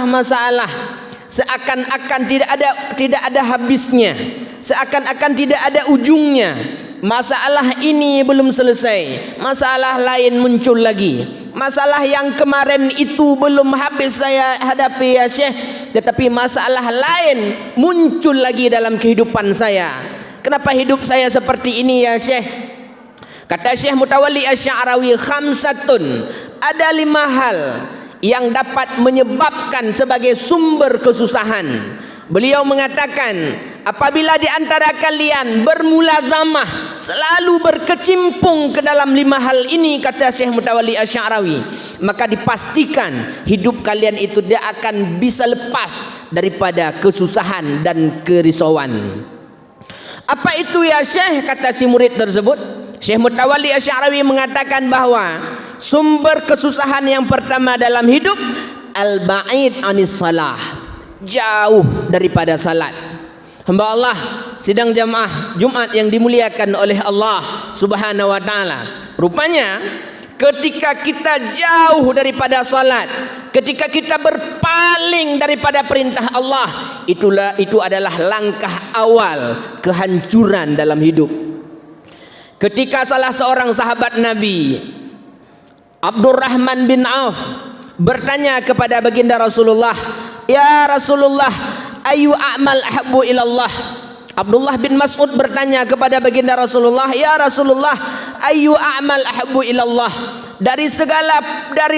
masalah seakan-akan tidak ada habisnya, seakan-akan tidak ada ujungnya. Masalah ini belum selesai, masalah lain muncul lagi. Masalah yang kemarin itu belum habis saya hadapi ya Syekh, tetapi masalah lain muncul lagi dalam kehidupan saya. Kenapa hidup saya seperti ini ya Syekh? Kata Syekh Mutawalli Asy-Sya'rawi, khamsatun, ada 5 hal yang dapat menyebabkan sebagai sumber kesusahan. Beliau mengatakan, apabila di antara kalian bermulazamah, selalu berkecimpung ke dalam 5 hal ini, kata Syekh Mutawalli Asy-Sya'rawi, maka dipastikan hidup kalian itu tidak akan bisa lepas daripada kesusahan dan kerisauan. Apa itu ya Syekh? Kata si murid tersebut, Syekh Mutawalli Asy-Sya'rawi mengatakan bahwa sumber kesusahan yang pertama dalam hidup, al-ba'id anis salah, jauh daripada salat. Hamba Allah sidang jamaah Jumat yang dimuliakan oleh Allah Subhanahu wa taala, rupanya ketika kita jauh daripada salat, ketika kita berpaling daripada perintah Allah, itu adalah langkah awal kehancuran dalam hidup. Ketika salah seorang sahabat Nabi, Abdurrahman bin Auf, bertanya kepada baginda Rasulullah, "Ya Rasulullah, ayu a'mal ahabbu ilallah?" Abdullah bin Mas'ud bertanya kepada baginda Rasulullah, "Ya Rasulullah, ayu a'mal ahabbu ilallah?" Dari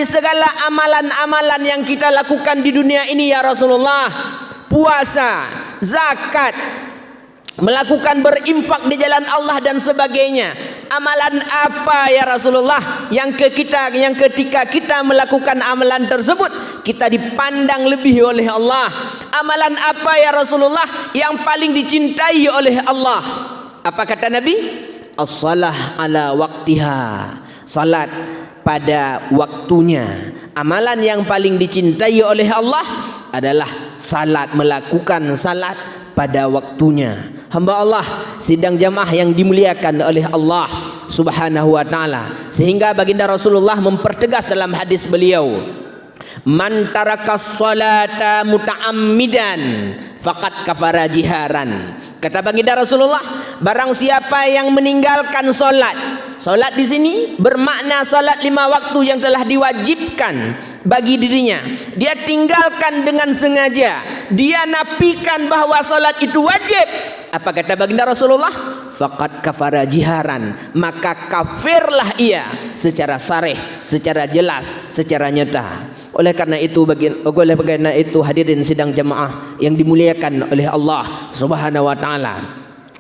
segala amalan-amalan yang kita lakukan di dunia ini ya Rasulullah, puasa, zakat, melakukan berinfak di jalan Allah dan sebagainya, amalan apa ya Rasulullah yang ketika kita melakukan amalan tersebut kita dipandang lebih oleh Allah? Amalan apa ya Rasulullah yang paling dicintai oleh Allah? Apa kata Nabi? As-salah ala waqtiha, salat pada waktunya. Amalan yang paling dicintai oleh Allah adalah salat, melakukan salat pada waktunya. Hamba Allah sidang jamaah yang dimuliakan oleh Allah Subhanahu wa taala, sehingga baginda Rasulullah mempertegas dalam hadis beliau, man tarakas salata muta'ammidan faqad kafara jiharan. Kata baginda Rasulullah, barang siapa yang meninggalkan salat, salat di sini bermakna salat 5 waktu yang telah diwajibkan bagi dirinya, dia tinggalkan dengan sengaja, dia nafikan bahwa salat itu wajib. Apa kata baginda Rasulullah? Faqad kafara jiharan, maka kafirlah ia secara sarih, secara jelas, secara nyata. Oleh karena itu hadirin sidang jamaah yang dimuliakan oleh Allah Subhanahu wa taala,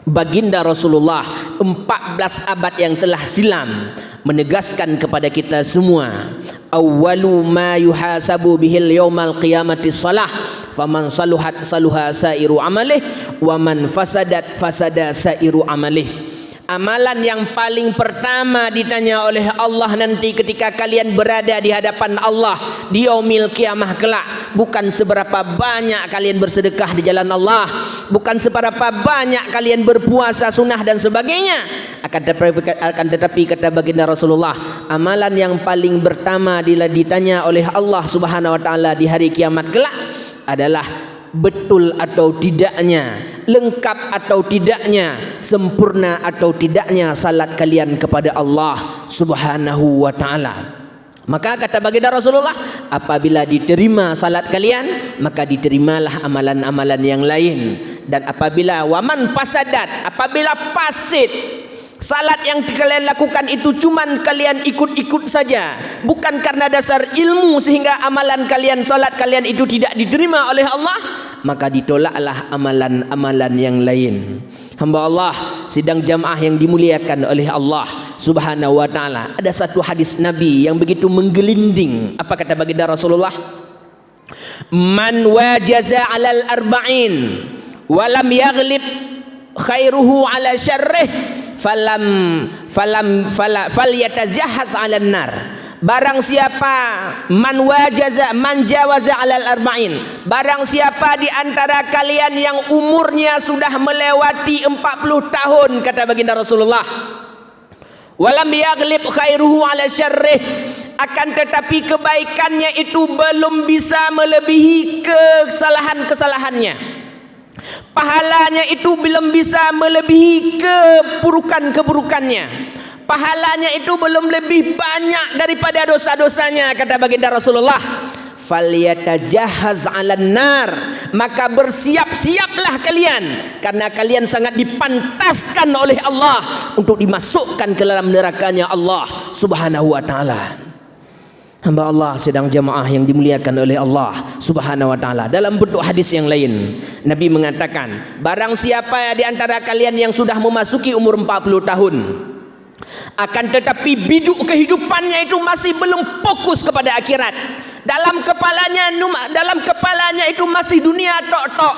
baginda Rasulullah 14 abad yang telah silam menegaskan kepada kita semua, awwalu ma yuhasabu bihil yaumal qiyamati shalah, faman saluhat saluha sairu amalih, wa man fasadat fasada sairu amalih. Amalan yang paling pertama ditanya oleh Allah nanti ketika kalian berada di hadapan Allah di yaumil kiamah kelak, bukan seberapa banyak kalian bersedekah di jalan Allah, bukan seberapa banyak kalian berpuasa sunnah dan sebagainya, akan tetapi kata baginda Rasulullah, amalan yang paling pertama ditanya oleh Allah Subhanahu wa taala di hari kiamat kelak adalah betul atau tidaknya, lengkap atau tidaknya, sempurna atau tidaknya salat kalian kepada Allah Subhanahu wa taala. Maka kata baginda Rasulullah, apabila diterima salat kalian, maka diterimalah amalan-amalan yang lain. Dan apabila waman fasadat, apabila fasid, salat yang kalian lakukan itu cuman kalian ikut-ikut saja, bukan karena dasar ilmu sehingga amalan kalian, salat kalian itu tidak diterima oleh Allah, maka ditolaklah amalan-amalan yang lain. Hamba Allah sidang jamaah yang dimuliakan oleh Allah Subhanahu wa taala, ada satu hadis Nabi yang begitu menggelinding. Apa kata baginda Rasulullah? Man wajaza 'alal arba'in wa lam yaghlib khairuhu ala syarrih falyatazahhaz 'alan nar. Barang siapa man jawaza 'alal arba'in, barang siapa di antara kalian yang umurnya sudah melewati 40 tahun, kata baginda Rasulullah, walam yaghlib khairuhu 'ala syarrih, akan tetapi kebaikannya itu belum bisa melebihi kesalahan-kesalahannya. Pahalanya itu belum bisa melebihi keburukan-keburukannya. Pahalanya itu belum lebih banyak daripada dosa-dosanya, kata baginda Rasulullah. Falyatajahhaz 'alan nar, maka bersiap-siaplah kalian, karena kalian sangat dipantaskan oleh Allah untuk dimasukkan ke dalam nerakanya Allah Subhanahu wa taala. Hamba Allah sedang jamaah yang dimuliakan oleh Allah Subhanahu wa taala. Dalam bentuk hadis yang lain, Nabi mengatakan, barang siapa di antara kalian yang sudah memasuki umur 40 tahun, akan tetapi biduk kehidupannya itu masih belum fokus kepada akhirat. Dalam kepalanya itu masih dunia tok-tok.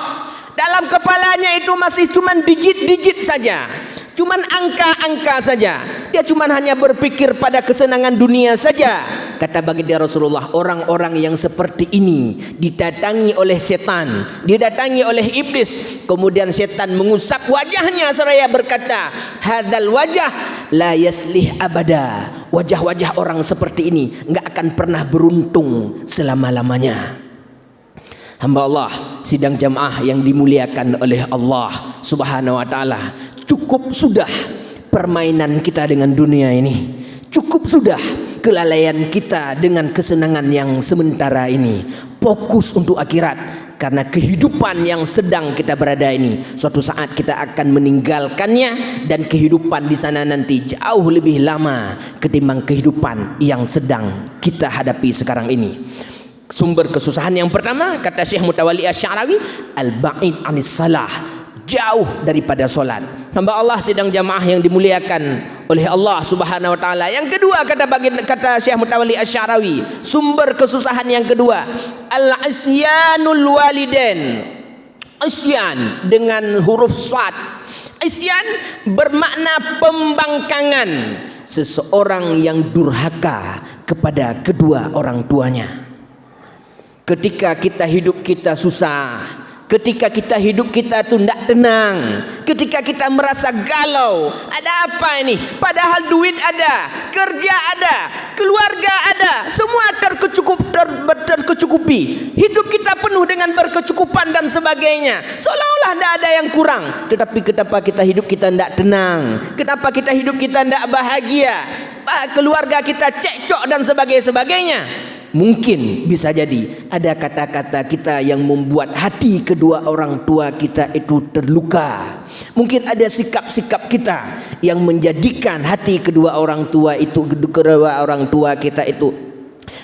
Dalam kepalanya itu masih cuman digit-digit saja, cuman angka-angka saja. Dia cuman hanya berpikir pada kesenangan dunia saja. Kata baginda Rasulullah, orang-orang yang seperti ini didatangi oleh setan, didatangi oleh iblis. Kemudian setan mengusap wajahnya seraya berkata, hadzal wajah la yaslih abada. Wajah-wajah orang seperti ini enggak akan pernah beruntung selama-lamanya. Hamba Allah sidang jamaah yang dimuliakan oleh Allah Subhanahu wa taala, cukup sudah permainan kita dengan dunia ini. Cukup sudah kelalaian kita dengan kesenangan yang sementara ini. Fokus untuk akhirat, karena kehidupan yang sedang kita berada ini suatu saat kita akan meninggalkannya, dan kehidupan di sana nanti jauh lebih lama ketimbang kehidupan yang sedang kita hadapi sekarang ini. Sumber kesusahan yang pertama, kata Syekh Mutawalli Asy-Sya'rawi, al-ba'id 'anis salah, jauh daripada solat. Hamba Allah sidang jamaah yang dimuliakan oleh Allah Subhanahu wa taala. Yang kedua, kata Syekh Mutawalli Asy-Sya'rawi, sumber kesusahan yang kedua, al-isyanul walidain. Isyan dengan huruf shad. Isyan bermakna pembangkangan, seseorang yang durhaka kepada kedua orang tuanya. Ketika kita hidup kita susah, ketika kita hidup kita itu tidak tenang, ketika kita merasa galau, ada apa ini? Padahal duit ada, kerja ada, keluarga ada, semua terkecukupi. Hidup kita penuh dengan berkecukupan dan sebagainya. Seolah-olah tidak ada yang kurang. Tetapi kenapa kita hidup kita tidak tenang? Kenapa kita hidup kita tidak bahagia? Keluarga kita cekcok dan sebagainya. Mungkin bisa jadi ada kata-kata kita yang membuat hati kedua orang tua kita itu terluka. Mungkin ada sikap-sikap kita yang menjadikan hati kedua orang tua kita itu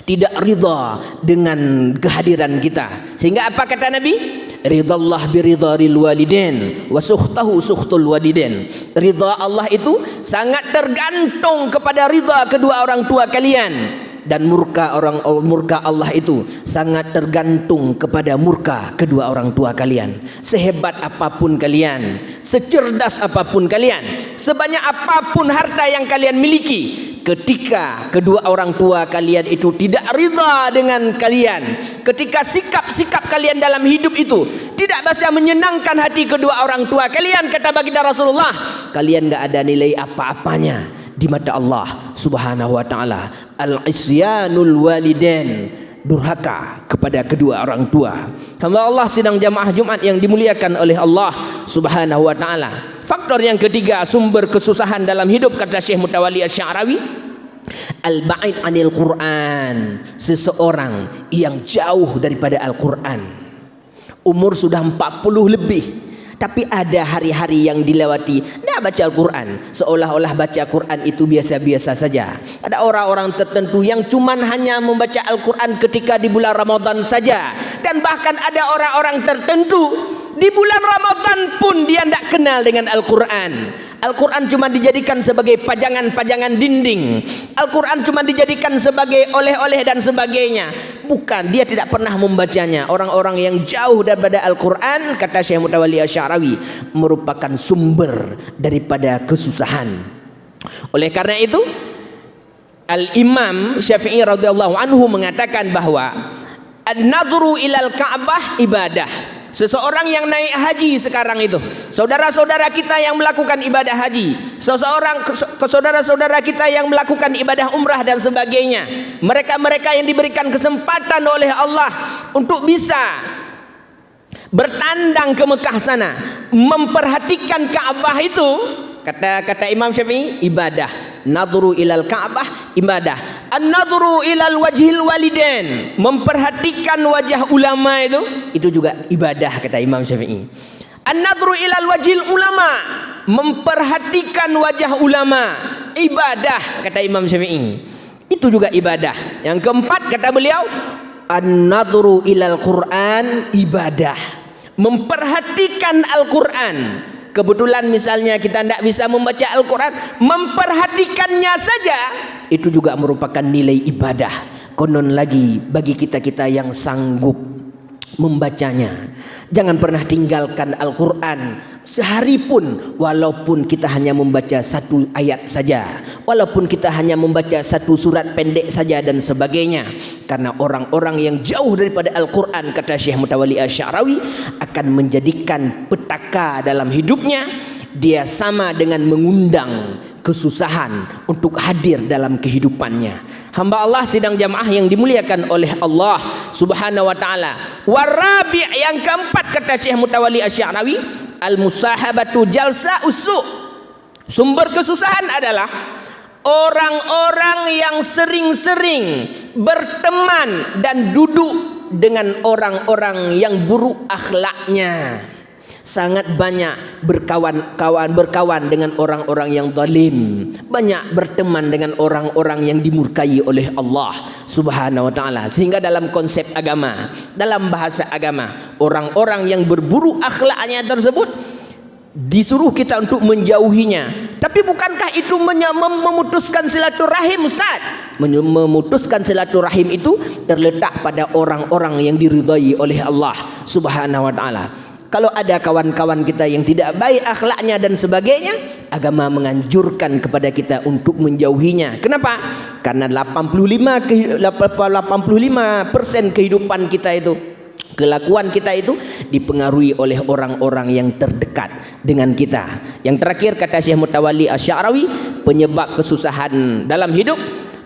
tidak ridha dengan kehadiran kita. Sehingga apa kata Nabi? Ridallah biridharil walidin wa sukhtahu sukhtul walidin. Ridha Allah itu sangat tergantung kepada ridha kedua orang tua kalian. Dan murka Allah itu sangat tergantung kepada murka kedua orang tua kalian. Sehebat apapun kalian, secerdas apapun kalian, sebanyak apapun harta yang kalian miliki, ketika kedua orang tua kalian itu tidak ridha dengan kalian, ketika sikap-sikap kalian dalam hidup itu tidak bisa menyenangkan hati kedua orang tua kalian, kata baginda Rasulullah, kalian enggak ada nilai apa-apanya di mata Allah Subhanahu wa taala. Al-isyanul walidain, durhaka kepada kedua orang tua. Hamba Allah sidang jamaah Jumat yang dimuliakan oleh Allah Subhanahu wa taala. Faktor yang ketiga, sumber kesusahan dalam hidup, kata Syekh Mutawalli Asy-Sya'rawi, al-ba'id 'anil Qur'an, seseorang yang jauh daripada Al-Qur'an. Umur sudah 40 lebih, tapi ada hari-hari yang dilewati tidak baca Al-Quran, seolah-olah baca Quran itu biasa-biasa saja. Ada orang-orang tertentu yang cuman hanya membaca Al-Quran ketika di bulan Ramadan saja, dan bahkan ada orang-orang tertentu di bulan Ramadan pun dia tidak kenal dengan Al-Quran. Al-Quran cuma dijadikan sebagai pajangan-pajangan dinding. Al-Quran cuma dijadikan sebagai oleh-oleh dan sebagainya. Bukan, dia tidak pernah membacanya. Orang-orang yang jauh daripada Al-Quran, kata Syekh Mutawalli Asy-Sya'rawi, merupakan sumber daripada kesusahan. Oleh karena itu, Al-Imam Syafi'i radhiyallahu anhu mengatakan bahwa an-nadhru ilal Ka'bah ibadah. Seseorang yang naik haji sekarang itu, saudara-saudara kita yang melakukan ibadah haji, saudara-saudara kita yang melakukan ibadah umrah dan sebagainya, mereka-mereka yang diberikan kesempatan oleh Allah untuk bisa bertandang ke Mekah sana, memperhatikan Ka'bah itu, kata Imam Syafi'i, ibadah. Nadhuru ilal Ka'bah ibadah. An-nadhuru ilal wajhil walidain, memperhatikan wajah ulama itu juga ibadah, kata Imam Syafi'i. An-nadhuru ilal wajhil ulama, memperhatikan wajah ulama, ibadah, kata Imam Syafi'i. Itu juga ibadah. Yang keempat, kata beliau, an-nadhuru ilal Qur'an ibadah, memperhatikan Al-Qur'an. Kebetulan misalnya kita tidak bisa membaca Al-Quran, memperhatikannya saja itu juga merupakan nilai ibadah. Konon lagi bagi kita-kita yang sanggup membacanya, jangan pernah tinggalkan Al-Quran sehari pun, walaupun kita hanya membaca satu ayat saja, walaupun kita hanya membaca satu surat pendek saja dan sebagainya. Karena orang-orang yang jauh daripada Al-Quran, kata Syekh Mutawalli Asy-Sya'rawi, akan menjadikan petaka dalam hidupnya. Dia sama dengan mengundang kesusahan untuk hadir dalam kehidupannya. Hamba Allah sidang jamaah yang dimuliakan oleh Allah Subhanahu wa taala. Warabi' yang keempat, kata Syekh Mutawalli Asy-Sya'rawi, al-musahabatu jalsa usu. Sumber kesusahan adalah orang-orang yang sering-sering berteman dan duduk dengan orang-orang yang buruk akhlaknya. Sangat banyak berkawan dengan orang-orang yang zalim, banyak berteman dengan orang-orang yang dimurkai oleh Allah Subhanahu wa taala. Sehingga dalam konsep agama, dalam bahasa agama, orang-orang yang berburuk akhlaknya tersebut disuruh kita untuk menjauhinya. Tapi bukankah itu memutuskan silaturahim, Ustaz? Memutuskan silaturahim itu terletak pada orang-orang yang diridai oleh Allah Subhanahu wa taala. Kalau ada kawan-kawan kita yang tidak baik akhlaknya dan sebagainya, agama menganjurkan kepada kita untuk menjauhinya. Kenapa? Karena 85% kehidupan kita itu, kelakuan kita itu dipengaruhi oleh orang-orang yang terdekat dengan kita. Yang terakhir, kata Syekh Mutawalli Asy-Sya'rawi, penyebab kesusahan dalam hidup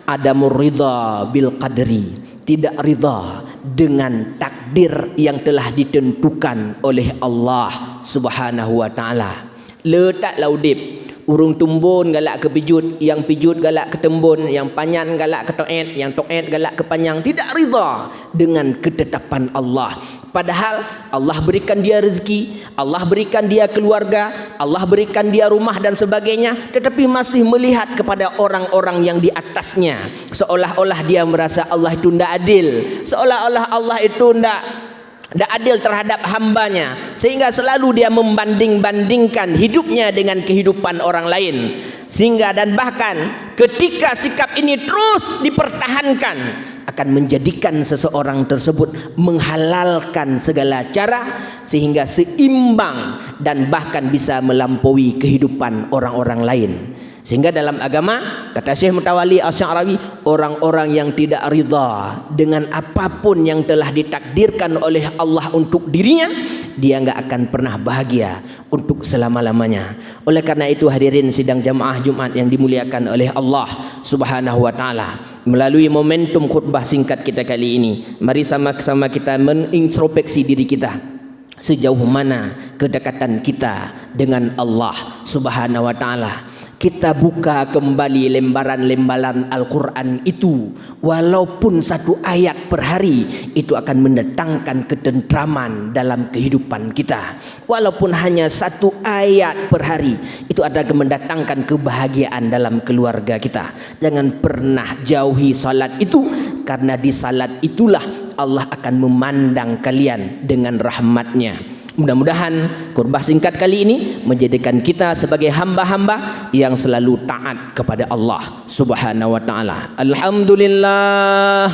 adamur ridha bil qadri, tidak ridha dengan takdir yang telah ditentukan oleh Allah Subhanahu wa taala. Letak laudip, urung tumbun galak ke pijut, yang pijut galak ke tembun, yang panyan galak ke toet, yang toet galak ke panjang. Tidak ridha dengan ketetapan Allah. Padahal Allah berikan dia rezeki, Allah berikan dia keluarga, Allah berikan dia rumah dan sebagainya, tetapi masih melihat kepada orang-orang yang di atasnya, seolah-olah dia merasa Allah itu tidak adil, seolah-olah Allah itu tidak adil terhadap hambanya, sehingga selalu dia membanding-bandingkan hidupnya dengan kehidupan orang lain. Sehingga dan bahkan ketika sikap ini terus dipertahankan, akan menjadikan seseorang tersebut menghalalkan segala cara sehingga seimbang dan bahkan bisa melampaui kehidupan orang-orang lain. Sehingga dalam agama, kata Syekh Mutawalli Asy-Sya'rawi, orang-orang yang tidak ridha dengan apapun yang telah ditakdirkan oleh Allah untuk dirinya, dia enggak akan pernah bahagia untuk selama-lamanya. Oleh karena itu, hadirin sidang jamaah Jumat yang dimuliakan oleh Allah Subhanahu wa taala, melalui momentum khutbah singkat kita kali ini, mari sama-sama kita mengintrospeksi diri kita. Sejauh mana kedekatan kita dengan Allah Subhanahu wa taala? Kita buka kembali lembaran-lembaran Al-Quran itu, walaupun satu ayat per hari, itu akan mendatangkan ketentraman dalam kehidupan kita. Walaupun hanya satu ayat per hari, itu akan mendatangkan kebahagiaan dalam keluarga kita. Jangan pernah jauhi salat itu, karena di salat itulah Allah akan memandang kalian dengan rahmatnya. Mudah-mudahan khutbah singkat kali ini menjadikan kita sebagai hamba-hamba yang selalu taat kepada Allah Subhanahu wa taala. Alhamdulillah.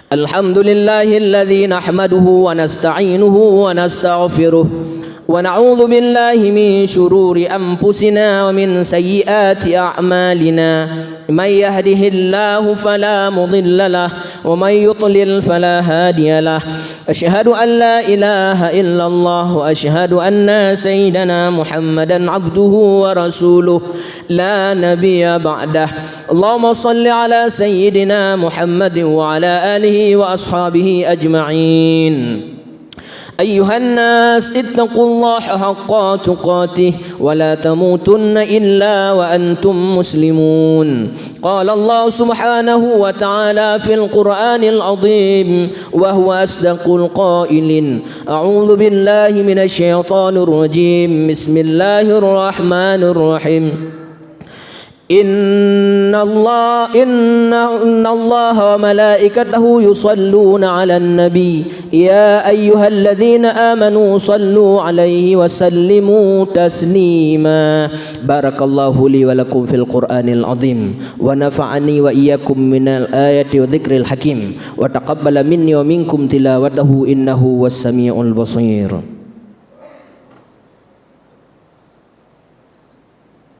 Alhamdulillahilladzi nahmaduhu wa nasta'inuhu wa nastaghfiruh wa na'udzu billahi min shururi anfusina wa min sayyiati a'malina. May yahdihillahu fala mudilla lahu ومن يضلل فلا هادي له أشهد أن لا إله إلا الله وأشهد أن سيدنا محمدا عبده ورسوله لا نبي بعده اللهم صل على سيدنا محمد وعلى آله وأصحابه أجمعين أيها الناس اتقوا الله حق تقاته ولا تموتن إلا وأنتم مسلمون قال الله سبحانه وتعالى في القرآن العظيم وهو أصدق القائلين أعوذ بالله من الشيطان الرجيم بسم الله الرحمن الرحيم إن الله وملائكته يصلون على النبي يا أيها الذين آمنوا صلوا عليه وسلموا تسليما بارك الله لي ولكم في القرآن العظيم ونفعني وإياكم من الآيات وذكر الحكيم وتقبل مني ومنكم تلاوته إنه هو السميع البصير.